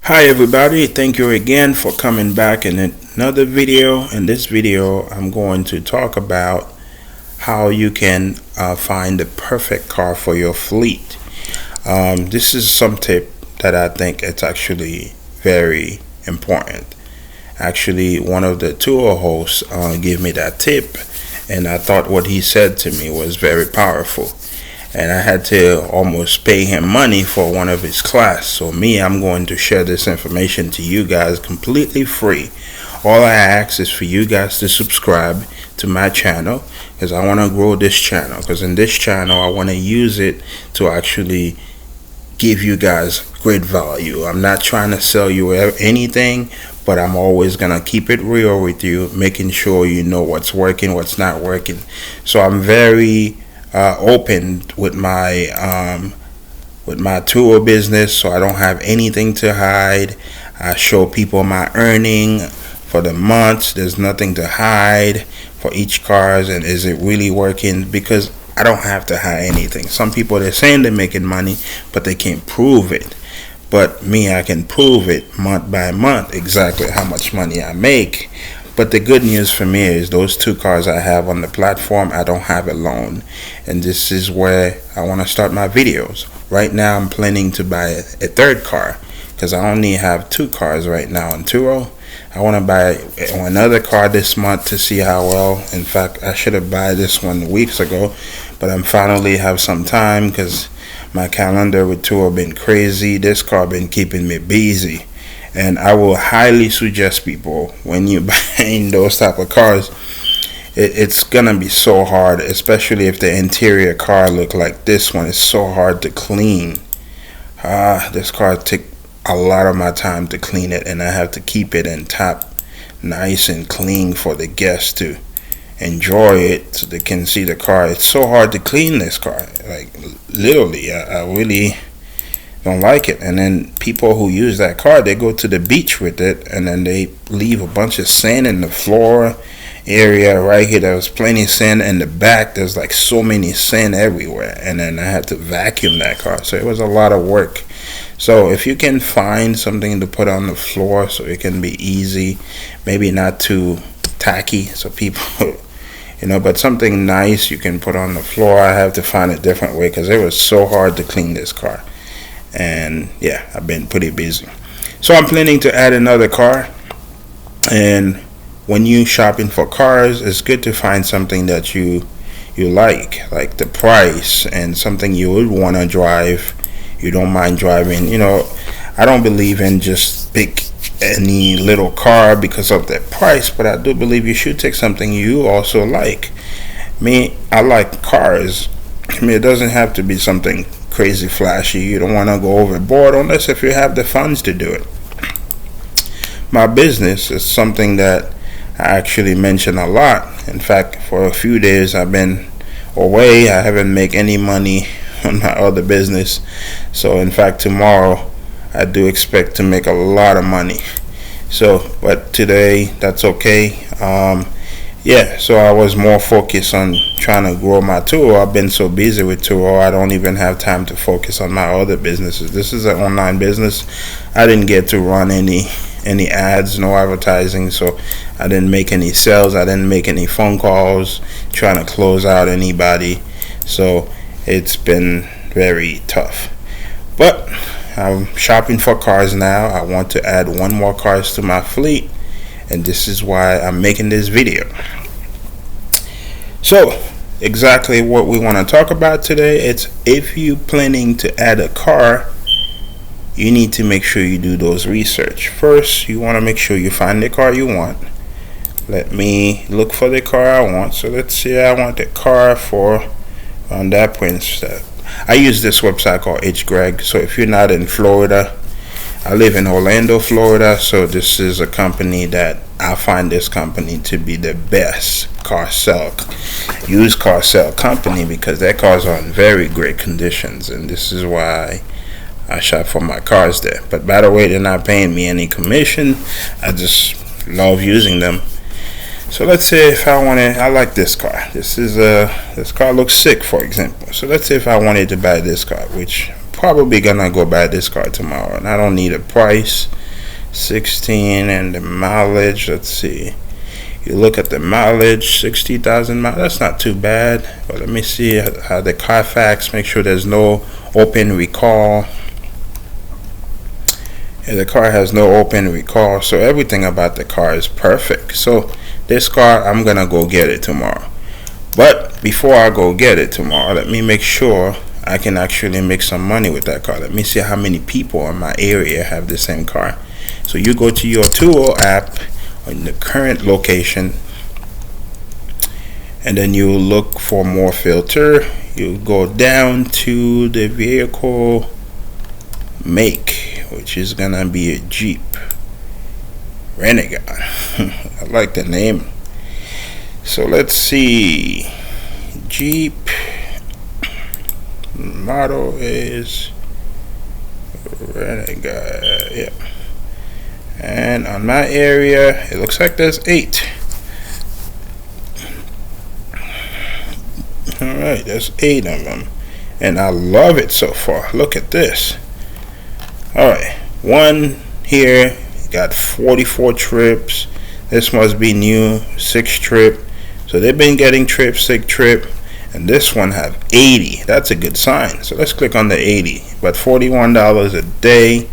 Hi everybody, thank you again for coming back in another video. In this video I'm going to talk about how you can find the perfect car for your fleet. This is some tip that I think it's actually very important. Actually, one of the Turo hosts gave me that tip, and I thought what he said to me was very powerful. And I had to almost pay him money for one of his class. So I'm going to share this information to you guys completely free. All I ask is for you guys to subscribe to my channel, because I want to grow this channel, because in this channel I want to use it to actually give you guys great value. I'm not trying to sell you anything, but I'm always gonna keep it real with you, making sure you know what's working, what's not working. So I'm very open with my tour business, so I don't have anything to hide. I show people my earning for the month. There's nothing to hide for each cars, and is it really working? Because I don't have to hide anything. Some people, they're saying they're making money, but they can't prove it. But me, I can prove it month by month exactly how much money I make. But the good news for me is those two cars I have on the platform, I don't have a loan. And this is where I want to start my videos. Right now I'm planning to buy a third car, because I only have two cars right now on Turo. I want to buy another car this month to see how well. In fact, I should have bought this one weeks ago, but I'm finally have some time because my calendar with Turo been crazy. This car been keeping me busy. And I will highly suggest people, when you're buying those type of cars, it's gonna be so hard, especially if the interior car look like this one. It's so hard to clean. This car took a lot of my time to clean it, and I have to keep it in top nice and clean for the guests to enjoy it, so they can see the car. It's so hard to clean this car, like literally. I really don't like it. And then people who use that car, they go to the beach with it, and then they leave a bunch of sand in the floor area right here. There was plenty of sand in the back. There's like so many sand everywhere, and then I had to vacuum that car, so it was a lot of work. So if you can find something to put on the floor so it can be easy, maybe not too tacky, so people but something nice you can put on the floor. I have to find a different way, because it was so hard to clean this car. And yeah, I've been pretty busy. So I'm planning to add another car. And when you shopping for cars, it's good to find something that you like the price, and something you would want to drive. You don't mind driving. I don't believe in just pick any little car because of the price, but I do believe you should take something you also like. I like cars. It doesn't have to be something crazy flashy. You don't want to go overboard unless if you have the funds to do it. My business is something that I actually mention a lot. In fact, for a few days I've been away. I haven't made any money on my other business. So in fact, tomorrow I do expect to make a lot of money. But today that's okay. So I was more focused on trying to grow my Turo. I've been so busy with Turo, I don't even have time to focus on my other businesses. This is an online business. I didn't get to run any ads, no advertising, so I didn't make any sales. I didn't make any phone calls trying to close out anybody. So it's been very tough. But I'm shopping for cars now. I want to add one more cars to my fleet, and this is why I'm making this video. So exactly what we want to talk about today, it's if you planning to add a car, you need to make sure you do those research. First, you want to make sure you find the car you want. Let me look for the car I want. So let's say I want the car for that Prince. I use this website called HGreg. So if you're not in Florida, I live in Orlando, Florida, so this is a company that I find this company to be the best used car sale company, because their cars are in very great conditions, and this is why I shop for my cars there. But by the way, they're not paying me any commission. I just love using them. So let's say if I like this car. This car looks sick, for example. So let's say if I wanted to buy this car, which probably gonna go buy this car tomorrow, and I don't need a price. 16 and the mileage, let's see. You look at the mileage, 60,000 miles. That's not too bad. But let me see how the Carfax, make sure there's no open recall. Yeah, the car has no open recall, so everything about the car is perfect. So this car, I'm gonna go get it tomorrow. But before I go get it tomorrow, let me make sure I can actually make some money with that car. Let me see how many people in my area have the same car. So you go to your Turo app in the current location, and then you look for more filter. You go down to the vehicle make, which is gonna be a Jeep Renegade. I like the name. So let's see. Jeep model is Renegade. Yeah. And on my area, it looks like there's 8. Alright, there's 8 of them. And I love it so far. Look at this. Alright, one here, got 44 trips. This must be new, 6 trip. So they've been getting trip, 6 trip. And this one have 80. That's a good sign. So let's click on the 80. But $41 a day.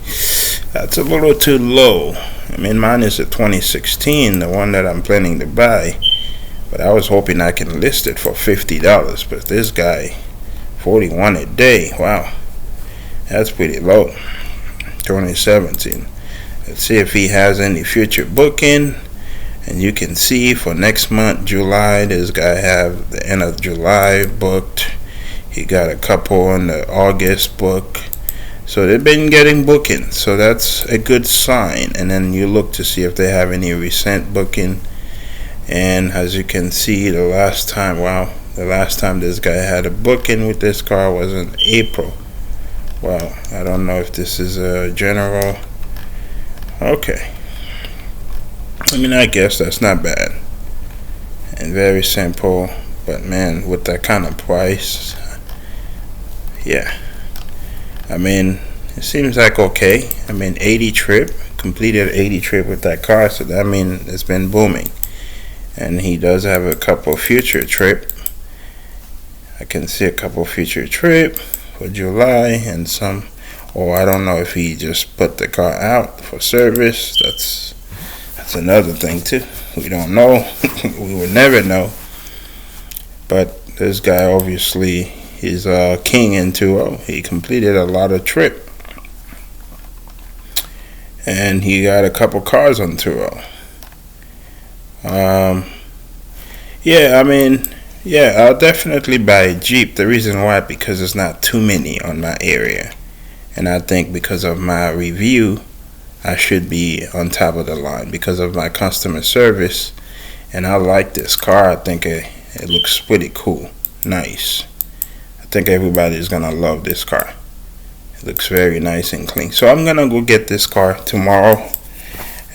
That's a little too low. I mean, mine is a 2016, the one that I'm planning to buy. But I was hoping I can list it for $50. But this guy, 41 a day. Wow. That's pretty low. 2017. Let's see if he has any future booking. And you can see for next month, July, this guy have the end of July booked. He got a couple on the August book. So they've been getting bookings, so that's a good sign. And then you look to see if they have any recent booking. And as you can see, the last time this guy had a booking with this car was in April. Well, I don't know if this is a general. Okay. I mean, I guess that's not bad. And very simple. But man, with that kind of price, yeah. I mean, it seems like okay. I mean, 80 trip, completed 80 trip with that car, so that means it's been booming. And he does have a couple future trip. I can see a couple future trip for July and some, or I don't know if he just put the car out for service. That's another thing too. We don't know. We will never know. But this guy obviously is a king in Turo. He completed a lot of trip, and he got a couple cars on Turo. Yeah, I mean, yeah, I'll definitely buy a Jeep. The reason why, because there's not too many on my area, and I think because of my review, I should be on top of the line because of my customer service. And I like this car. I think it looks pretty cool, nice. I think everybody's gonna love this car. It looks very nice and clean. So I'm gonna go get this car tomorrow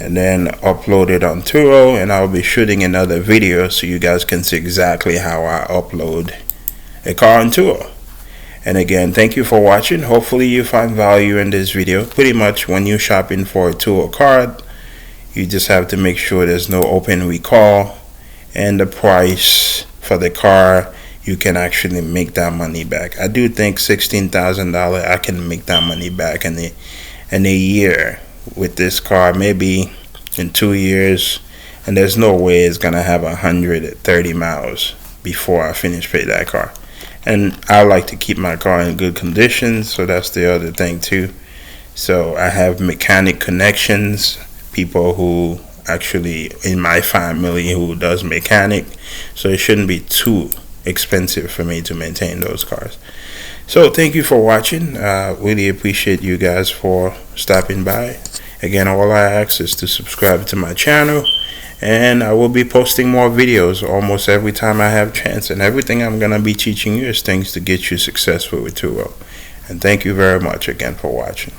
and then upload it on Turo, and I'll be shooting another video so you guys can see exactly how I upload a car on Turo. And again, thank you for watching. Hopefully you find value in this video. Pretty much when you're shopping for a Turo card, you just have to make sure there's no open recall, and the price for the car, you can actually make that money back. I do think $16,000 I can make that money back in a year with this car, maybe in 2 years. And there's no way it's gonna have 130 miles before I finish pay that car. And I like to keep my car in good condition, so that's the other thing too. So I have mechanic connections, people who actually in my family who does mechanic, so it shouldn't be too expensive for me to maintain those cars. So thank you for watching. Really appreciate you guys for stopping by. Again, all I ask is to subscribe to my channel, and I will be posting more videos almost every time I have chance, and everything I'm gonna be teaching you is things to get you successful with Turo. And thank you very much again for watching.